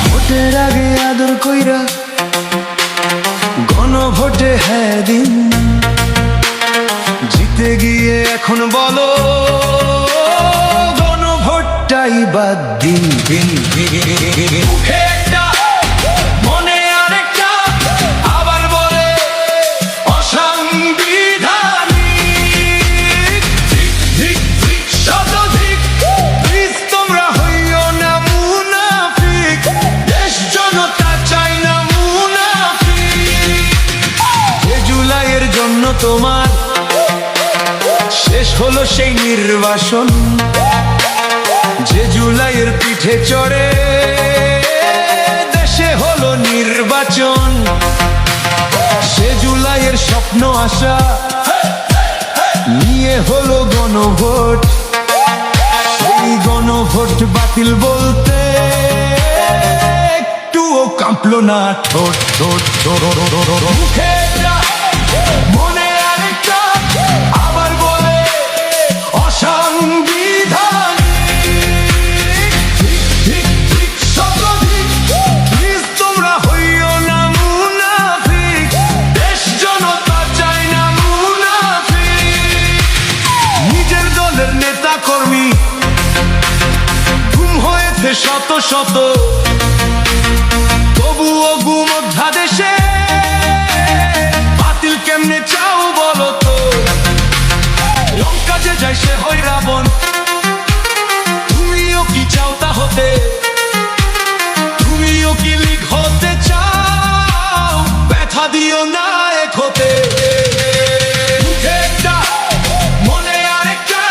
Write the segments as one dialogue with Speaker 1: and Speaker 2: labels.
Speaker 1: ভোটের আগে আদর কইরা গণভোটে হ্যাঁ দিন, জিতে গিয়ে এখন বলো গণভোটটাই বাদ দিন। মনে আরেকটা আবার বলে অসাংবিধানিক। শতধিক প্লিজ তোমরা হইও না মুনাফিক, দেশ জনতা চাই না মুনাফিক। যে জুলাইয়ের জন্য তোমার শেষ হলো সেই নির্বাসন, যে জুলাইয়ের পিঠে চড়ে দেশে হলো নির্বাচন, সে জুলাইয়ের স্বপ্ন আশা নিয়ে হলো গণভোট। সেই গণভোট বাতিল বলতে একটুও কাঁপলো না ঠোঁট ঠোঁট মুখে। মনে আরেকটা আবার বলে অসাংবিধানিক। শতধিক প্লিজ তোমরা হইও না মুনাফিক, দেশ জনতা চাই না মুনাফিক। নিজের দলের নেতা কর্মী গুম হয়েছে শত শত, তবুও গুম অধ্যাদেশে বাতিল কেমনে চাও বলো তো? লঙ্কা যে যায় সে হয় রাবণ, তুমিও কি চাও তা হতে? তুমিও কি লীগ হতে চাও? ব্যথা দিও না এক হতে। মনে আরেকটা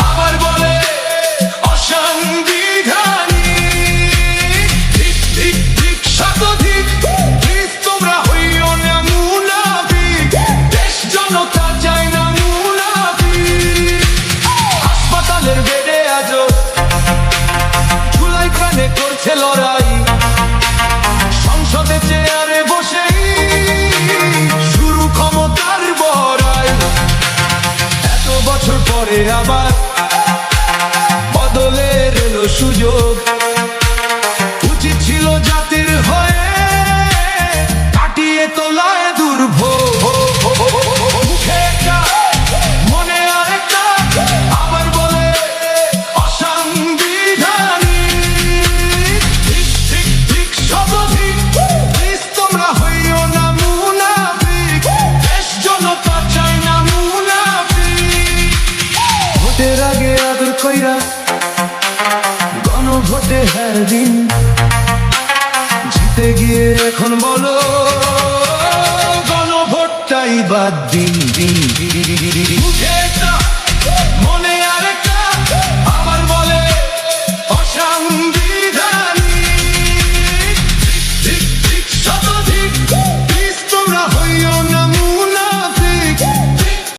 Speaker 1: আবার বলে অসাংবিধানিক। শতধিক প্লিজ তোমরা হইও না মুনাফিক, দেশ জনতা চাই না মুনাফিক। হাসপাতালের বেডে আজও জুলাই প্রাণে করছে লড়াই, সংসদে চেয়ারে বসেই শুরু ক্ষমতার বড়াই। এত বছর পরে আবার বদলের এলো সুযোগ, উচিত ছিল জাতির হয়ে কাটিয়ে তোলায় দুর্ভোগ। মনে আরেকটা আবার বলে অসাংবিধানিক। শতধিক প্লিজ তোমরা হইও না মুনাফিক, দেশ জনতা চাই না মুনাফিক। ভোটের আগে আদর কইরা গণভোটে হ্যাঁ দিন, জিতে গিয়ে এখন বলো গণভোটটাই বাদ দিন।